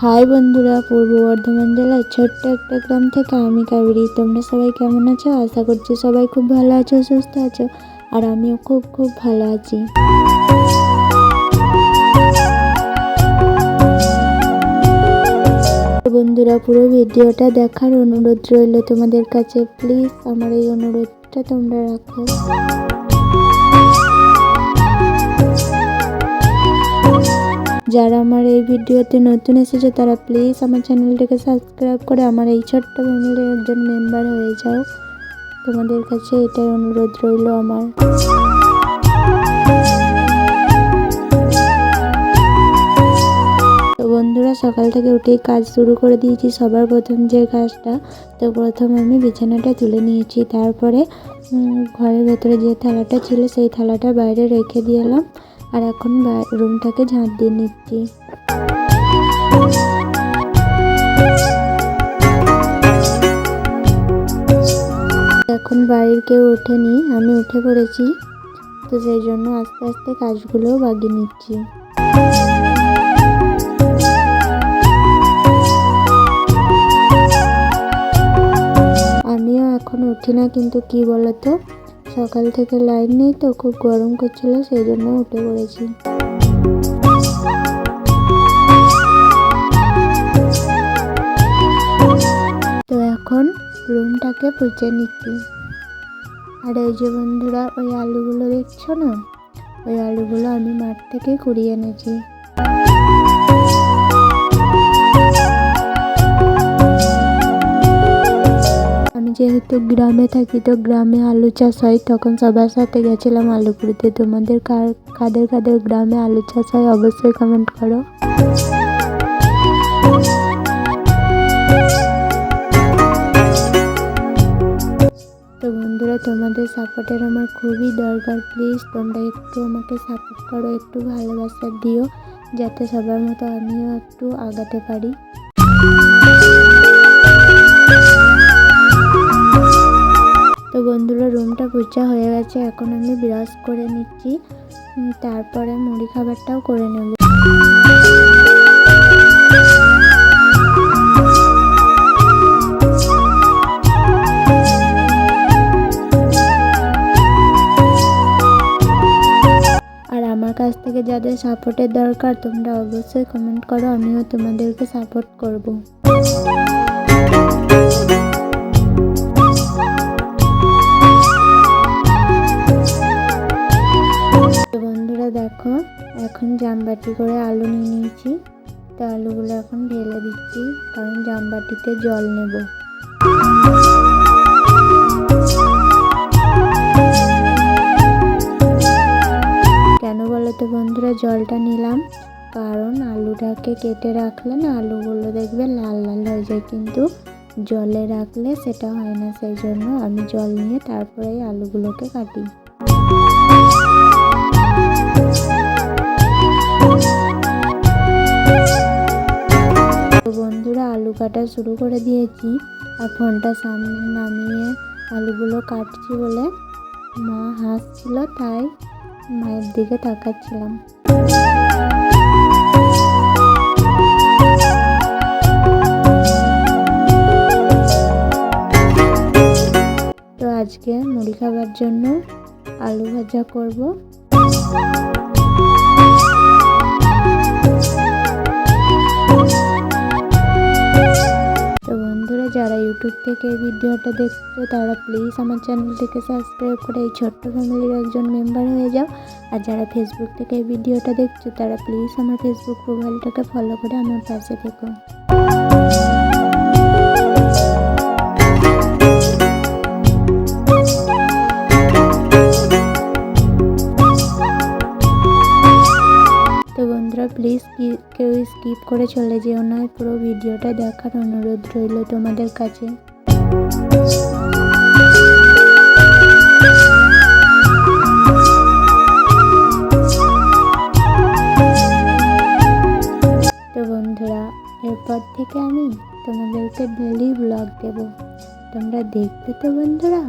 हाय बंधुरा पूर्व बर्धमान জেলার ছোট্ট একটা গ্রাম থেকে আমি কাবেরী। তোমরা সবাই কেমন আছো? আশা করছি সবাই খুব ভালো আছো, সুস্থ আছো, আর আমিও খুব খুব ভালো আছি। বন্ধুরা পুরো ভিডিওটা দেখার অনুরোধ রইল তোমাদের কাছে, প্লিজ আমার এই অনুরোধটা তোমরা রাখো। যারা আমার এই ভিডিওতে নতুন এসেছে তারা প্লিজ আমার চ্যানেলটাকে সাবস্ক্রাইব করে আমার এই ছোট্ট ফ্যামিলির একজন মেম্বার হয়ে যাও। তোমাদের কাছে এটাই অনুরোধ রইল আমার। তো বন্ধুরা সকাল থেকে উঠেই কাজ শুরু করে দিয়েছি। সবার প্রথম যে কাজটা, তো প্রথম আমি বিছানাটা তুলে নিয়েছি, তারপরে ঘরের ভেতরে যে থালাটা ছিল সেই থালাটা বাইরে রেখে দিলাম, আর এখন রুমটাকে ঝাঁট দিয়ে নিচ্ছি। এখন বাড়ির কেউ ওঠেনি, আমি উঠে পড়েছি, তো সেই জন্য আস্তে আস্তে কাজগুলোও বাগিয়ে নিচ্ছি। আমিও এখন উঠি না, কিন্তু কি বলতো, সকাল থেকে লাইন নেই তো খুব গরম করছিল, সেই জন্য উঠে পড়েছি। তো এখন রুমটাকে পুছে নিচ্ছি। আর এই যে বন্ধুরা ওই আলুগুলো দেখছো না, ওই আলুগুলো আমি মাঠ থেকে কুড়িয়ে এনেছি। যেহেতু গ্রামে থাকি, তো গ্রামে আলু চাষ হয়, তখন সবার সাথে গেছিলাম আলু কুড়িতে। তোমাদের কাদের কাদের গ্রামে আলু চাষ হয় অবশ্যই কমেন্ট করো। তো বন্ধুরা তোমাদের সাপোর্টের আমার খুবই দরকার, প্লিজ তোমরা একটু আমাকে সাপোর্ট করো, একটু ভালোবাসা দিও, যাতে সবার মতো আমিও একটু আগাতে পারি। তো বন্ধুরা রুমটা পোছা হয়ে গেছে, এখন আমি ব্রাশ করে নিচ্ছি, তারপরে মুড়ি খাবারটাও করে নেব। আর আমার কাছ থেকে যাদের সাপোর্টের দরকার তোমরা অবশ্যই কমেন্ট করো, আমিও তোমাদেরকে সাপোর্ট করব। বন্ধুরা দেখো এখন জামবাটি করে আলু নিয়ে নিয়েছি, তো আলুগুলো এখন ঢেলে দিচ্ছি, কারণ জামবাটিতে জল নেব। কেন বলো তো বন্ধুরা জলটা নিলাম, কারণ আলুটাকে কেটে রাখলে না আলুগুলো দেখবে লাল লাল হয়ে যায়, কিন্তু জলে রাখলে সেটা হয় না, সেই জন্য আমি জল নিয়ে তারপরে আলুগুলোকে কাটি। বন্ধুরা আলু কাটা শুরু করে দিয়েছি, আর ফোনটা সামনে নামিয়ে আলুগুলো কাটছি বলে মা হাসছিল, তাই মায়ের দিকে তাকাচ্ছিলাম। তো আজকে মুড়ি খাবার জন্য আলু ভাজা করব। তো বন্ধুরা যারা ইউটিউব থেকে এই ভিডিওটা দেখছো তারা প্লিজ আমার চ্যানেলটিকে সাবস্ক্রাইব করে এই ছোট্ট ফ্যামিলির একজন মেম্বার হয়ে যাও। আর যারা ফেসবুক থেকে এই ভিডিওটা দেখছো তারা প্লিজ আমার ফেসবুক প্রোফাইলটাকে ফলো করে আমার পাশে থেকো। প্লিজ কেউ স্কিপ করে চলে যেও না, পুরো ভিডিওটা দেখার অনুরোধ রইল তোমাদের কাছে। তো বন্ধুরা, এরপর থেকে আমি তোমাদেরকে ডেলি ব্লগ দেব, তোমরা দেখবে তো বন্ধুরা।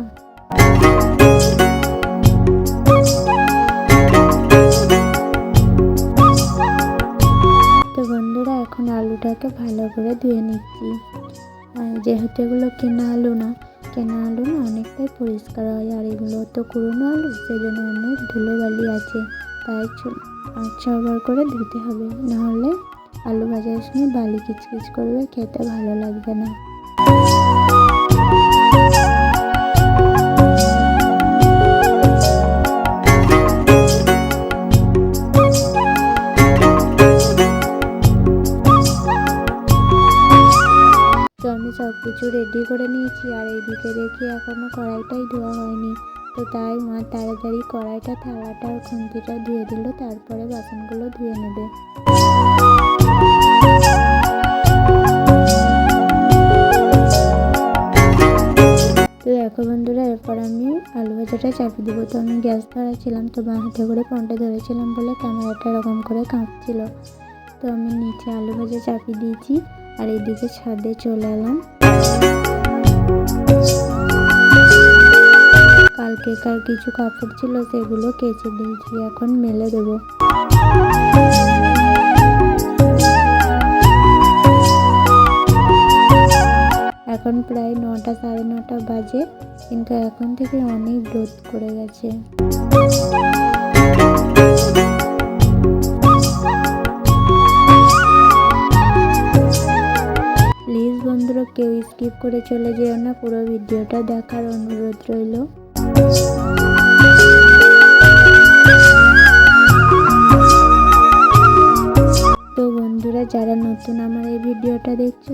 তো বন্ধুরা, এখন আলুটাকে ভালো করে ধুয়ে নিচ্ছি। আর যেহেতু এগুলো কেনা আলু না অনেকটাই পরিষ্কার হয়, আর এগুলো তো পুরনো আলু, সেই জন্য অনেক ধুলোবালি আছে, তাই 6বার করে ধুতে হবে, নাহলে আলু ভাজার সময় বালি কিচকিচ করবে, খেতে ভালো লাগবে না। তো আমি সব কিছু রেডি করে নিয়েছি, আর এইদিকে দেখি এখনও কড়াইটাই ধোয়া হয়নি। তো তাই মা তাড়াতাড়ি কড়াইটা, থালাটা আর খুন্তিটা ধুয়ে দিল, তারপরে বাসনগুলো ধুয়ে নেবে। তো দেখো বন্ধুরা, এরপর আমি আলু ভাজাটা চাপিয়ে দেবো। তো আমি গ্যাস ধরাচ্ছিলাম, তো বাঁ হাতে করে ফোনটা ধরেছিলাম বলে ক্যামেরাটা এরকম করে কাঁপছিল। তো আমি নিচে আলু ভাজা চাপিয়ে দিয়েছি, আর এইদিকে ছাদে চলে এলাম। কালকেকার কিছু কাপড় ছিল, সেগুলো কেচে দিয়েছি, এখন মেলে দেবো। এখন প্রায় 9টা সাড়ে 9টা বাজে, কিন্তু এখন থেকে অনেক রোদ করে গেছে। প্লিজ বন্ধুরা, কেউ স্কিপ করে চলে যেও না, পুরো ভিডিওটা দেখার অনুরোধ রইল। তো বন্ধুরা, যারা নতুন আমার এই ভিডিওটা দেখছো,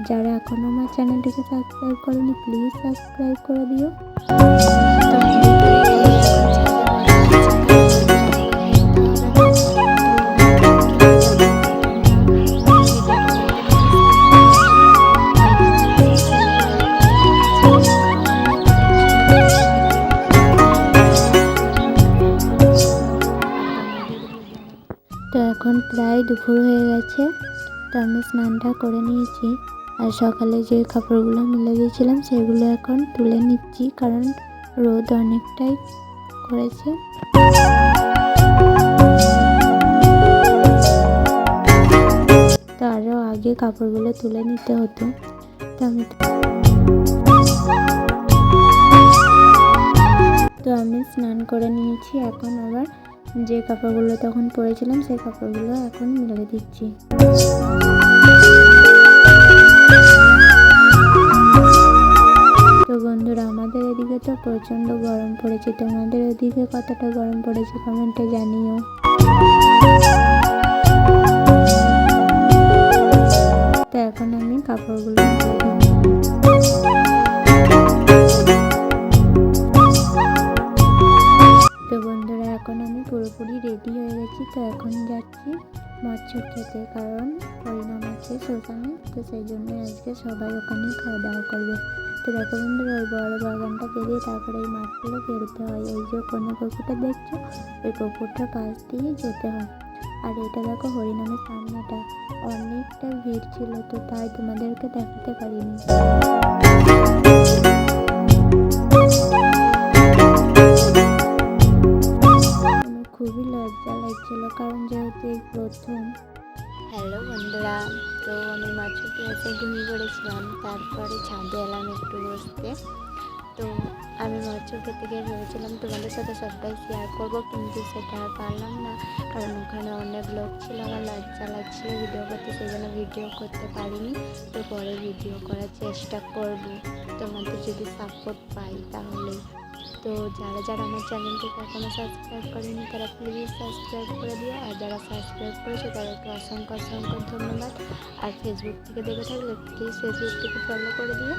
যারা এখনো আমার চ্যানেলটিকে সাবস্ক্রাইব করোনি, প্লিজ সাবস্ক্রাইব করে দিও। তো এখন প্রায় দুপুর হয়ে গেছে, তো আমি স্নানটা করে নিয়েছি, আর সকালে যে কাপড়গুলো মেলে দিয়েছিলাম সেগুলো এখন তুলে নিচ্ছি, কারণ রোদ অনেকটাই করেছে। তো আরও আগে কাপড়গুলো তুলে নিতে হতো, তো আমি স্নান করে নিয়েছি। এখন আবার যে কাপড়গুলো তখন পরেছিলাম সেই কাপড়গুলো এখন মেলে দিচ্ছি। তো বন্ধুরা, আমাদের এদিকে তো প্রচণ্ড গরম পড়েছে, তোমাদের ওদিকে কতটা গরম পড়েছে কমেন্টে জানিও। তো এখন আমি কাপড়গুলো মেলে দিচ্ছি। তো বন্ধুরা, এখন আমি পুরোপুরি রেডি হয়ে গেছি। তো এখন যাচ্ছি মৎস্য খেতে, কারণ হরিনাম আছে শ্মশানে, তো সেই জন্য আজকে সবাই ওখানেই খাওয়া দাওয়া করবে। তো দেখো বন্ধুরা, ওই বড় বাগানটা পেরিয়ে তারপরে এই মাঠগুলো বেরোতে হয়। এই যে কোনো পুকুরটা দেখছো, ওই পুকুরটা পাশ দিয়ে যেতে হয়। আর এটা দেখো হরিনামের সামনেটা অনেকটা ভিড় ছিল, তো তাই তোমাদেরকে দেখাতে পারিনি। খুবই লজ্জা লাগছিল, কারণ যেহেতু এই প্রথম। হ্যালো বন্ধুরা, তো আমি মাত্র ক্লাসে ঘুমিয়ে পড়েছিলাম, তারপরে ছাদে এলাম একটু বসতে। তো আমি মাত্র খেতে গিয়ে ভেবেছিলাম তোমাদের সাথে সবটাই শেয়ার করবো, কিন্তু সেটা আর পারলাম না, কারণ ওখানে অনেক লোক ছিল, আমার লজ্জা লাগছিলো ভিডিও করতে, সেই জন্য ভিডিও করতে পারিনি। তো পরে ভিডিও করার চেষ্টা করব, তোমাদের যদি সাপোর্ট পাই তাহলে। তো যারা যারা আমার চ্যানেলটিকে এখনও সাবস্ক্রাইব করেনি তারা প্লিজ সাবস্ক্রাইব করে দিও, আর যারা সাবস্ক্রাইব করেছে তাদেরকে অসংখ্য অসংখ্য ধন্যবাদ। আর ফেসবুক থেকে দেখে থাকলে প্লিজ ফেসবুক থেকে ফলো করে দিও,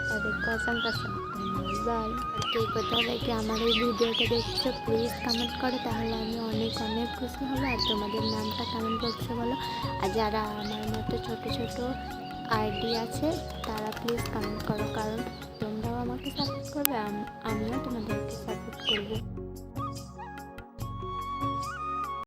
তাদেরকে অসংখ্য অসংখ্য ধন্যবাদ। বাই। আর কে কোথাও থেকে আমার এই ভিডিওটা দেখছো প্লিজ কমেন্ট করো, তাহলে আমি অনেক অনেক খুশি হবো। আর তোমাদের নামটা কমেন্ট বক্সে বলো। আর যারা আমার মতো ছোট ছোট আইডি আছে তারা প্লিজ কমেন্ট করো, কারণ তোমরাও আমাকে সাপোর্ট করবে, আমিও তোমাদেরকে সাপোর্ট করবো।